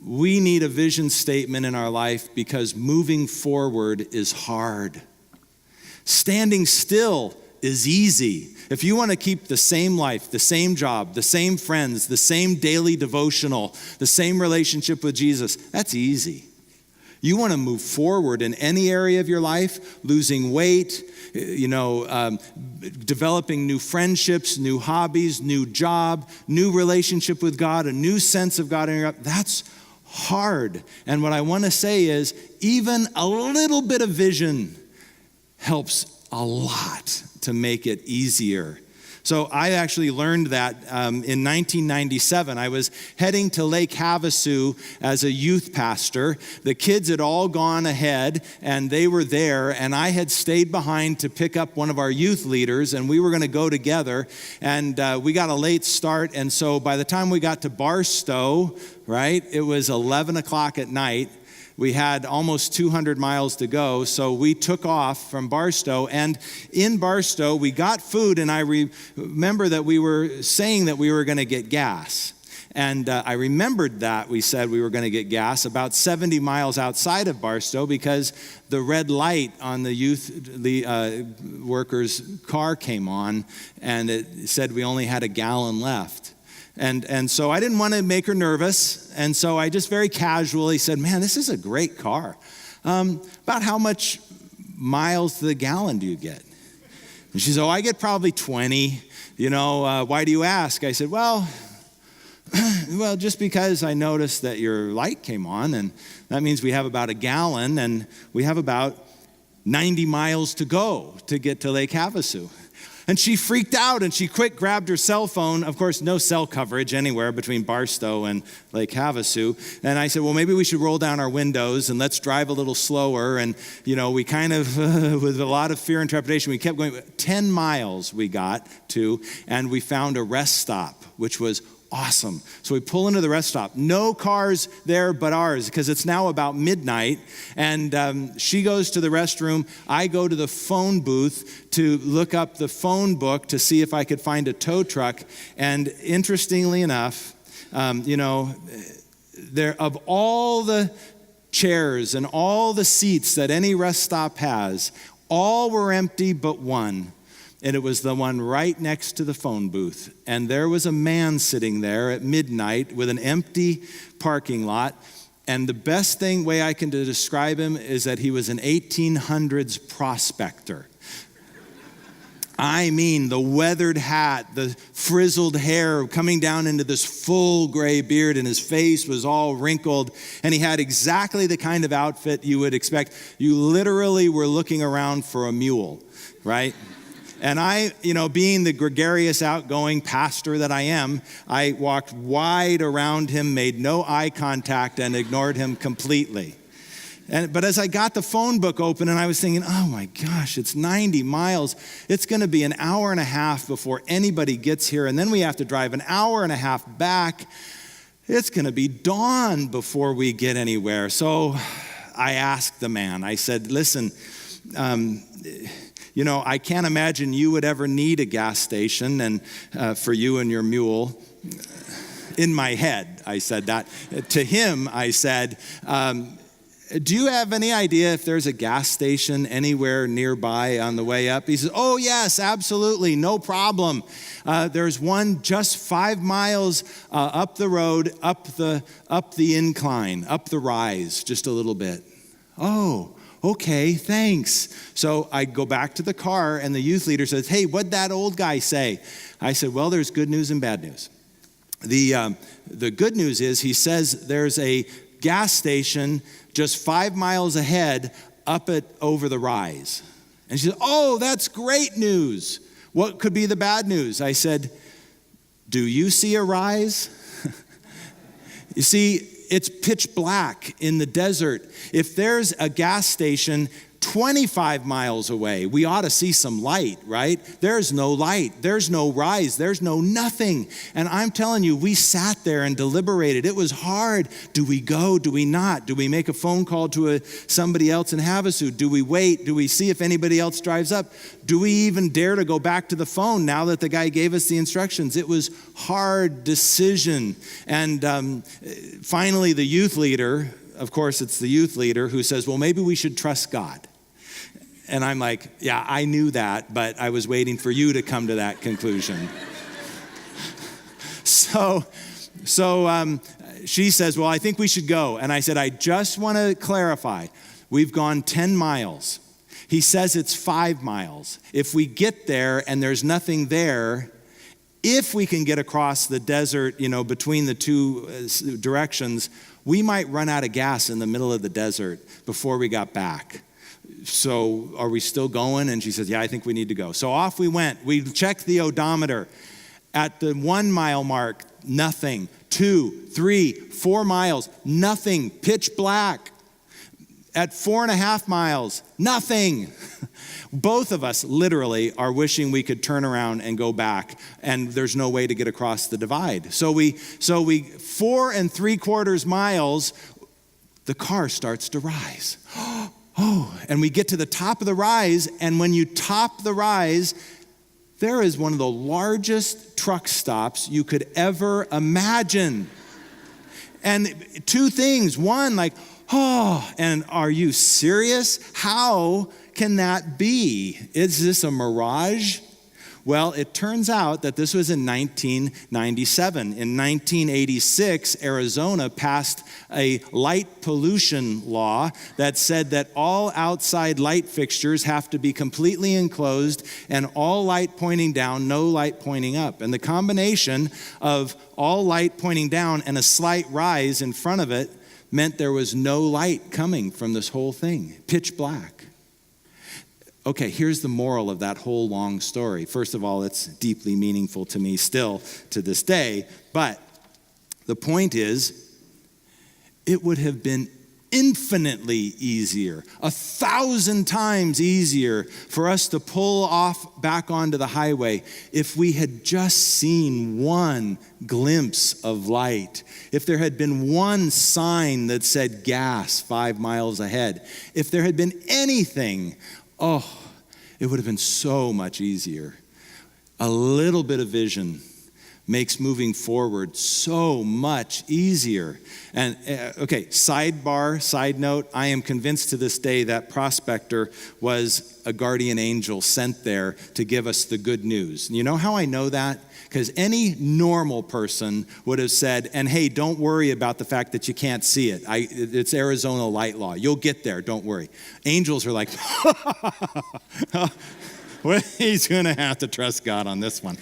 we need a vision statement in our life because moving forward is hard. Standing still is easy. If you want to keep the same life, the same job, the same friends, the same daily devotional, the same relationship with Jesus, that's easy. You want to move forward in any area of your life, losing weight, developing new friendships, new hobbies, new job, new relationship with God, a new sense of God in your life. That's hard. And what I want to say is, even a little bit of vision helps a lot to make it easier. So I actually learned that in 1997. I was heading to Lake Havasu as a youth pastor. The kids had all gone ahead, and they were there, and I had stayed behind to pick up one of our youth leaders, and we were going to go together, and we got a late start, and so by the time we got to Barstow, right, it was 11 o'clock at night. We had almost 200 miles to go, so we took off from Barstow, and in Barstow, we got food, and I remember that we were saying that we were going to get gas. And I remembered that we said we were going to get gas about 70 miles outside of Barstow because the red light on the worker's car came on, and it said we only had a gallon left. And so I didn't want to make her nervous, and so I just very casually said, man, this is a great car. About how much miles to the gallon do you get? And she said, I get probably 20. Why do you ask? I said, well, just because I noticed that your light came on, and that means we have about a gallon, and we have about 90 miles to go to get to Lake Havasu. And she freaked out, and she quick grabbed her cell phone. Of course, no cell coverage anywhere between Barstow and Lake Havasu. And I said, well, maybe we should roll down our windows and let's drive a little slower. And, we kind of, with a lot of fear and trepidation, we kept going. 10 miles we got to, and we found a rest stop, which was awesome. So we pull into the rest stop. No cars there but ours because it's now about midnight. And she goes to the restroom. I go to the phone booth to look up the phone book to see if I could find a tow truck. And interestingly enough, there of all the chairs and all the seats that any rest stop has, all were empty but one. And it was the one right next to the phone booth. And there was a man sitting there at midnight with an empty parking lot. And the best way I can describe him is that he was an 1800s prospector. I mean, the weathered hat, the frizzled hair coming down into this full gray beard, and his face was all wrinkled. And he had exactly the kind of outfit you would expect. You literally were looking around for a mule, right? And I, being the gregarious, outgoing pastor that I am, I walked wide around him, made no eye contact, and ignored him completely. But as I got the phone book open, and I was thinking, oh my gosh, it's 90 miles. It's going to be an hour and a half before anybody gets here, and then we have to drive an hour and a half back. It's going to be dawn before we get anywhere. So I asked the man, I said, listen, I can't imagine you would ever need a gas station and for you and your mule. In my head, I said that. To him, I said, do you have any idea if there's a gas station anywhere nearby on the way up? He says, oh, yes, absolutely, no problem. There's one just 5 miles up the road, up the incline, up the rise, just a little bit. Oh, okay, thanks. So I go back to the car, and the youth leader says, hey, what'd that old guy say? I said, well, there's good news and bad news. The good news is he says there's a gas station just 5 miles ahead over the rise. And she said, oh, that's great news. What could be the bad news? I said, do you see a rise? You see, it's pitch black in the desert. If there's a gas station 25 miles away. We ought to see some light, right? There's no light. There's no rise. There's no nothing. And I'm telling you, we sat there and deliberated. It was hard. Do we go? Do we not? Do we make a phone call to somebody else in Havasu? Do we wait? Do we see if anybody else drives up? Do we even dare to go back to the phone now that the guy gave us the instructions? It was hard decision. And finally, the youth leader, of course, it's the youth leader who says, well, maybe we should trust God. And I'm like, yeah, I knew that, but I was waiting for you to come to that conclusion. So she says, well, I think we should go. And I said, I just want to clarify. We've gone 10 miles. He says it's 5 miles. If we get there and there's nothing there, if we can get across the desert, between the two directions, we might run out of gas in the middle of the desert before we got back. So are we still going? And she says, yeah, I think we need to go. So off we went. We checked the odometer. At the 1 mile mark, nothing. 2, 3, 4 miles, nothing. Pitch black. At 4.5 miles, nothing. Both of us literally are wishing we could turn around and go back, and there's no way to get across the divide. So we 4 3/4 miles, the car starts to rise. And we get to the top of the rise, and when you top the rise, there is one of the largest truck stops you could ever imagine. And two things. One, and are you serious? How can that be? Is this a mirage? Well, it turns out that this was in 1997. In 1986, Arizona passed a light pollution law that said that all outside light fixtures have to be completely enclosed and all light pointing down, no light pointing up. And the combination of all light pointing down and a slight rise in front of it meant there was no light coming from this whole thing, pitch black. Okay, here's the moral of that whole long story. First of all, it's deeply meaningful to me still to this day, but the point is, it would have been infinitely easier, 1,000 times easier for us to pull off back onto the highway if we had just seen one glimpse of light. If there had been one sign that said gas 5 miles ahead. If there had been anything, it would have been so much easier. A little bit of vision makes moving forward so much easier. And side note, I am convinced to this day that prospector was a guardian angel sent there to give us the good news. You know how I know that? Because any normal person would have said, and hey, don't worry about the fact that you can't see it. It's Arizona light law. You'll get there, don't worry. Angels are like, well, he's going to have to trust God on this one.